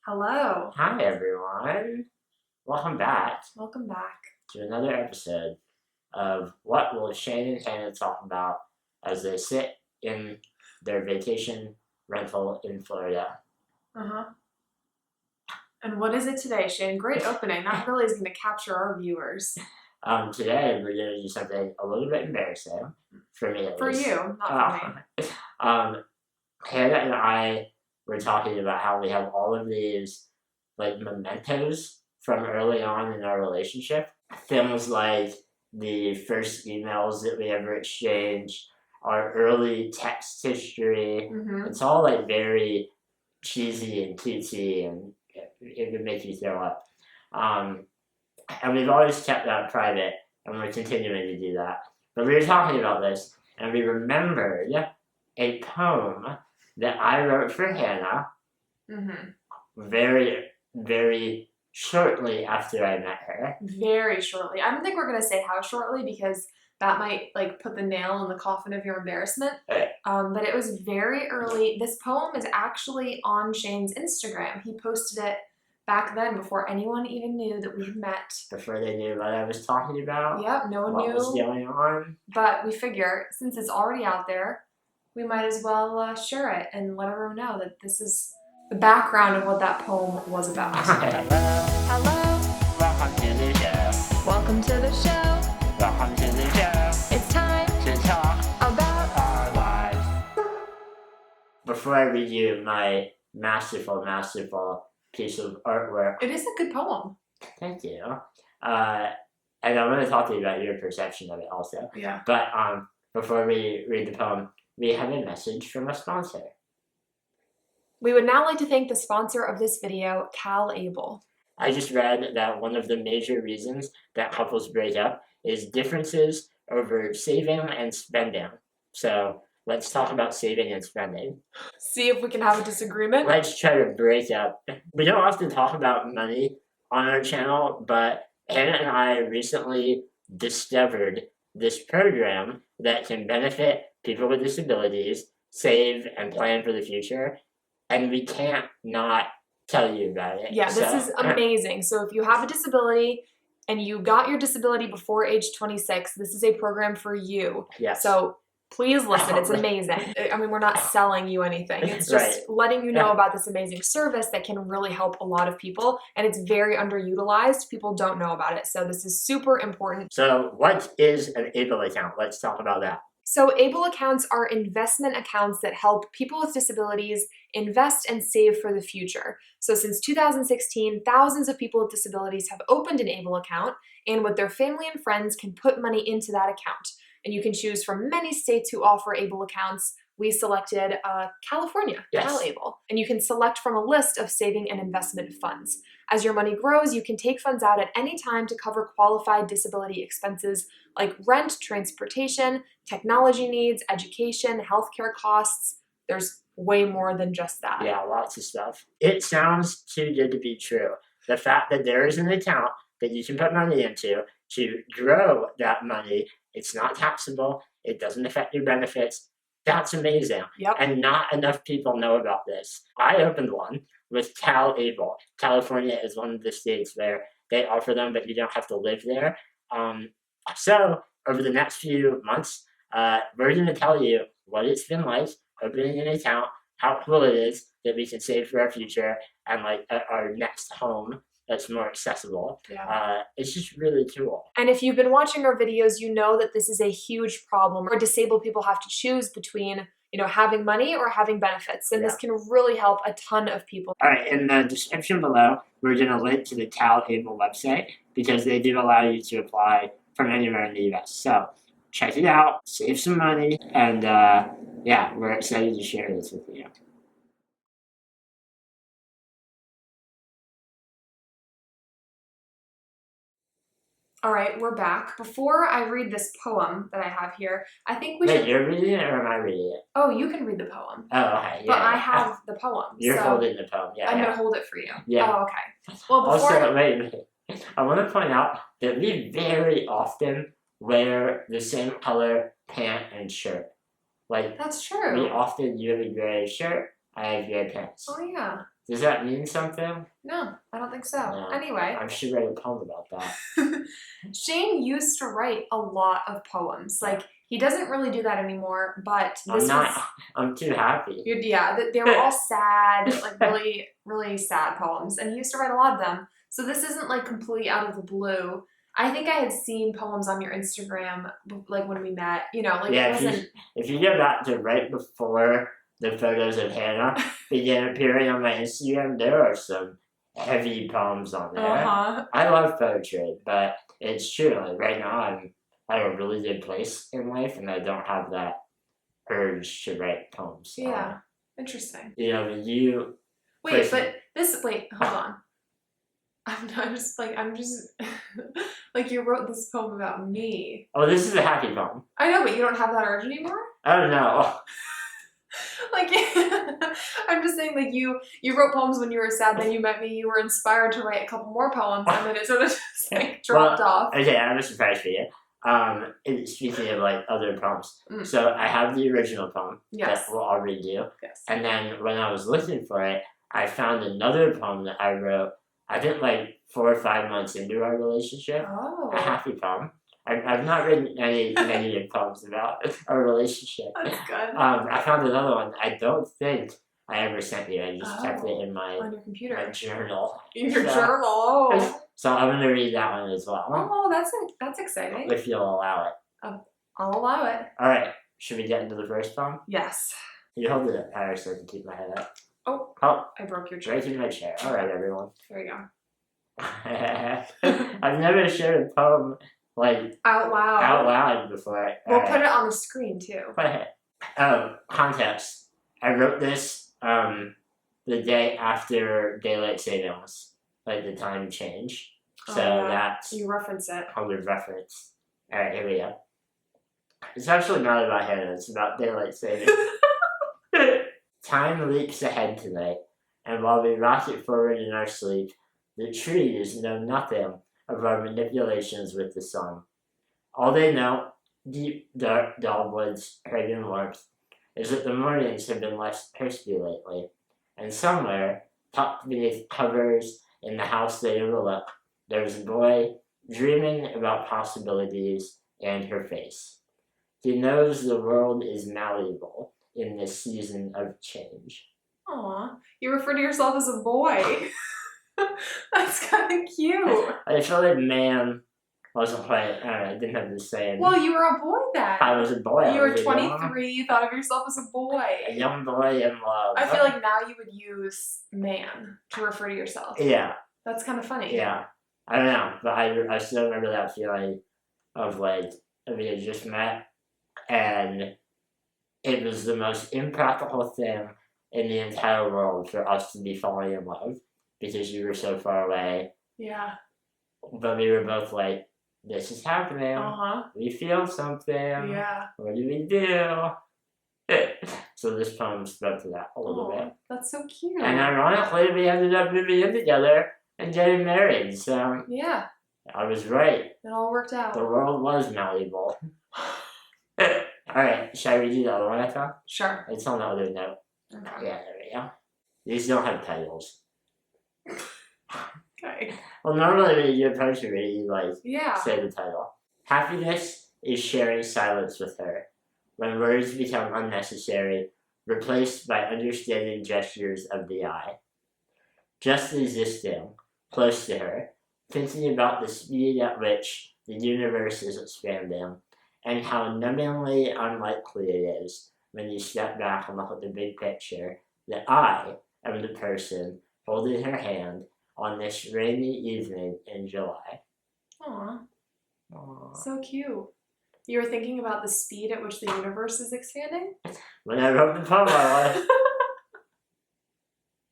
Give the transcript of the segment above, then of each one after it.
Hello. Hi everyone. Welcome back Welcome back. to another episode of What Will Shane and Hannah Talk About as they sit in their vacation rental in Florida. And what is it today, Shane? Great opening. That really is going to capture our viewers. Today we're going to do something a little bit embarrassing for me at least. For you, not for me. Hannah and I were talking about how we have all of these like mementos from early on in our relationship. Things like the first emails that we ever exchanged, our early text history. It's all like very cheesy and cutesy, and it would make you throw up. And we've always kept that private, and we're continuing to do that. But we were talking about this, and we remembered a poem that I wrote for Hannah very, very shortly after I met her. Very shortly. I don't think we're going to say how shortly because that might like put the nail in the coffin of your embarrassment. Right. But it was very early. This poem is actually on Shane's Instagram. He posted it back then before anyone even knew that we had met. Before they knew what I was talking about. Yep, no one knew what was going on. But we figure, since it's already out there, we might as well share it and let everyone know that this is the background of what that poem was about. Hello. Welcome to the show. Welcome to the show. Welcome to the show. It's time to talk about our lives. Before I read you my masterful piece of artwork. It is a good poem. Thank you. And I want to talk to you about your perception of it also. Yeah. But before we read the poem, we have a message from a sponsor. We would now like to thank the sponsor of this video, Able. I just read that one of the major reasons that couples break up is differences over saving and spending. So let's talk about saving and spending. See if we can have a disagreement. Let's try to break up. We don't often talk about money on our channel, but Hannah and I recently discovered this program that can benefit people with disabilities, save and plan for the future, and we can't not tell you about it. Yeah, this is amazing. So if you have a disability and you got your disability before age 26, this is a program for you. Yes. So please listen, it's amazing. I mean, we're not selling you anything. It's just letting you know about this amazing service that can really help a lot of people, and it's very underutilized. People don't know about it, so this is super important. So what is an ABLE account? Let's talk about that. So ABLE accounts are investment accounts that help people with disabilities invest and save for the future. So since 2016, thousands of people with disabilities have opened an ABLE account, and with their family and friends can put money into that account. And you can choose from many states who offer ABLE accounts. We selected California, Able. And you can select from a list of saving and investment funds. As your money grows, you can take funds out at any time to cover qualified disability expenses like rent, transportation, technology needs, education, healthcare costs. There's way more than just that. Yeah, lots of stuff. It sounds too good to be true. The fact that there is an account that you can put money into to grow that money, it's not taxable, it doesn't affect your benefits. That's amazing. Yep. And not enough people know about this. I opened one with Able. California is one of the states where they offer them, but you don't have to live there. So over the next few months, we're going to tell you what it's been like opening an account, how cool it is that we can save for our future and like our next home that's more accessible. Yeah. It's just really cool. And if you've been watching our videos, you know that this is a huge problem where disabled people have to choose between, having money or having benefits. And this can really help a ton of people. All right, in the description below, we're going to link to the Able website because they do allow you to apply from anywhere in the US. So check it out, save some money, and we're excited to share this with you. All right, we're back. Before I read this poem that I have here, I think we should... Wait, you're reading it or am I reading it? Oh, you can read the poem. Oh, okay. But I have the poem. You're holding the poem, I'm going to hold it for you. Yeah. Oh, okay. Well, before... Also, wait. I want to point out that we very often wear the same color pant and shirt. Like, that's true. You have a gray shirt, I have gray pants. Oh, yeah. Does that mean something? No, I don't think so. No. Anyway. I should write a poem about that. Shane used to write a lot of poems. Like, he doesn't really do that anymore, but I'm too happy. Yeah, they were all sad, like really, really sad poems, and he used to write a lot of them. So this isn't like completely out of the blue. I think I had seen poems on your Instagram, like when we met, you know, like Yeah, it wasn't... if you go back to right before the photos of Hannah began appearing on my Instagram, there are some heavy poems on there. I love poetry, but it's true. Like right now, I'm at a really good place in life, and I don't have that urge to write poems. Yeah, interesting. You know, you... Wait, hold on. I'm just like, you wrote this poem about me. Oh, this is a happy poem. I know, but you don't have that urge anymore? Oh, no. Like, I'm just saying, like, you wrote poems when you were sad, then you met me, you were inspired to write a couple more poems, and then it sort of just, like, dropped off. Okay, I have a surprise for you. Speaking of, like, other poems. So, I have the original poem that I'll read you. Yes. And then, when I was looking for it, I found another poem that I wrote, I think, like, 4 or 5 months into our relationship. Oh. A happy poem. I've not written any negative poems about our relationship. That's good. I found another one. I don't think I ever sent you. I just kept it in on your computer. My journal. In your journal. Oh. So I'm gonna read that one as well. Oh, that's exciting. If you'll allow it. I'll allow it. All right. Should we get into the first poem? Yes. You hold it up higher so I can keep my head up. Oh. I broke your chair. Right in my chair. All right, everyone. There you go. I've never shared a poem like out loud before. We'll put it on the screen too. Context. I wrote this the day after daylight savings, like the time change. So that's you reference it. How we reference. All right, here we go. It's actually not about Hannah. It's about daylight savings. Time leaps ahead tonight, and while we rocket forward in our sleep, the trees know nothing of our manipulations with the sun. All they know, deep, dark dogwoods, hurting warmth, is that the mornings have been less crispy lately, and somewhere, tucked beneath covers in the house they overlook, there's a boy dreaming about possibilities and her face. He knows the world is malleable in this season of change. Aw, you refer to yourself as a boy. That's kind of cute. I feel like man wasn't quite, I didn't have the same. Well, you were a boy then. I was a boy. You were 23, you thought of yourself as a boy. A young boy in love. I feel like now you would use man to refer to yourself. Yeah. That's kind of funny. Yeah. I don't know, but I still remember that feeling of like, we had just met, and it was the most impractical thing in the entire world for us to be falling in love. Because you were so far away. Yeah. But we were both like, this is happening. We feel something. Yeah. What do we do? So this poem spoke to that a little bit. That's so cute. And ironically, we ended up moving in together and getting married. So yeah. I was right. It all worked out. The world was malleable. Alright, shall I read you the other one I found? Sure. It's on the other note. Okay. Yeah, there we go. These don't have titles. Okay. Well, normally when you do a poetry reading, you like say the title. Happiness is sharing silence with her, when words become unnecessary, replaced by understanding gestures of the eye. Just existing, close to her, thinking about the speed at which the universe is expanding, and how numbingly unlikely it is, when you step back and look at the big picture, that I am the person holding her hand on this rainy evening in July. Aww. So cute. You were thinking about the speed at which the universe is expanding? When I wrote the poem, I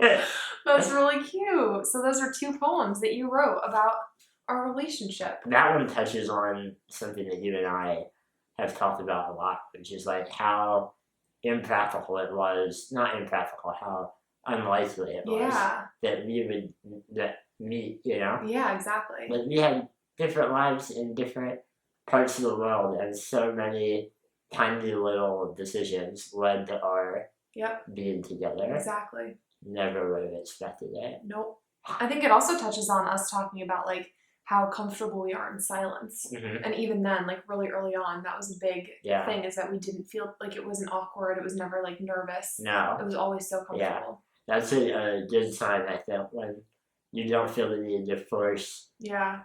was... That's really cute. So those are 2 poems that you wrote about our relationship. That one touches on something that you and I have talked about a lot, which is like how impractical it was. Not impractical, how unlikely it was that we would meet, you know? Yeah, exactly. Like we had different lives in different parts of the world, and so many tiny little decisions led to our being together. Exactly. never would have expected it. Nope. I think it also touches on us talking about like how comfortable we are in silence. And even then, like really early on, that was a big thing, is that we didn't feel like it wasn't awkward. It was never like nervous. No. It was always so comfortable. Yeah. That's a good sign, I think, when you don't feel the need to force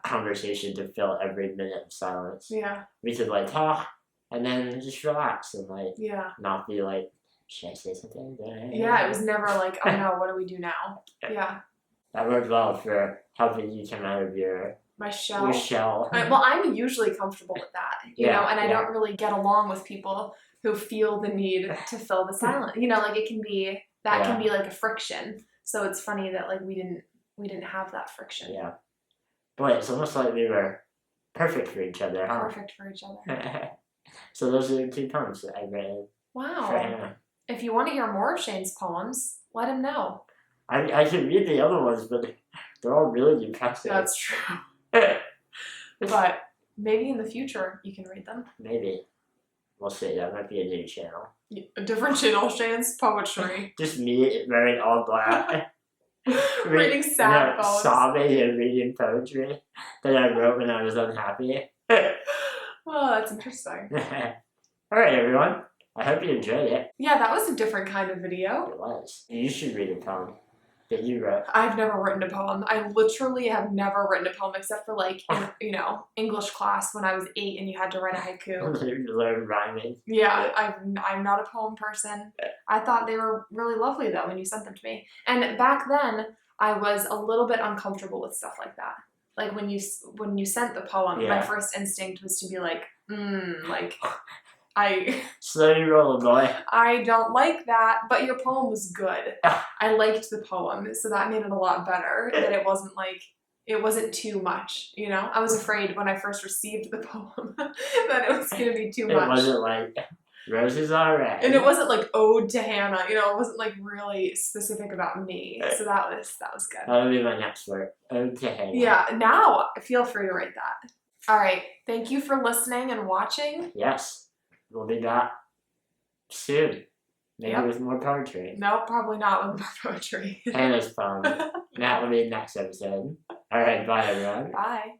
conversation to fill every minute of silence. Yeah. We could like talk and then just relax and like not be like, should I say something? Yeah, it was never like, oh no, what do we do now? Yeah. That worked well for helping you come out of your shell. Your shell. Well, I'm usually comfortable with that, you know, and I don't really get along with people who feel the need to fill the silence. You know, like it can be can be like a friction. So it's funny that like we didn't have that friction. Yeah. Boy, it's almost like we were perfect for each other, huh? Perfect for each other. So those are the 2 poems that I read. Wow. If you want to hear more of Shane's poems, let him know. I should read the other ones, but they're all really depressing. That's true. But maybe in the future you can read them. Maybe. We'll see. That might be a new channel. A different channel, Shane's poetry. Just me wearing all black. Reading sad poems. Sobbing and reading poetry that I wrote when I was unhappy. Well, that's interesting. Alright, everyone. I hope you enjoyed it. Yeah, that was a different kind of video. It was. You should read a poem that you wrote. I've never written a poem. I literally have never written a poem except for like, you know, English class when I was 8 and you had to write a haiku. You learn rhyming. Yeah, I'm not a poem person. I thought they were really lovely though when you sent them to me. And back then, I was a little bit uncomfortable with stuff like that. Like when you sent the poem, my first instinct was to be like, like... Slow roll, boy. I don't like that, but your poem was good. I liked the poem, so that made it a lot better. That it wasn't too much, you know? I was afraid when I first received the poem that it was going to be too much. It wasn't like, roses are red. And it wasn't like ode to Hannah, you know? It wasn't like really specific about me, so that was good. That'll be my next word, ode to Hannah. Yeah, now feel free to write that. All right, thank you for listening and watching. Yes. We'll be back soon. Maybe with more poetry. No, probably not with more poetry. Hannah's poem. That will be next episode. Alright, bye everyone. Bye.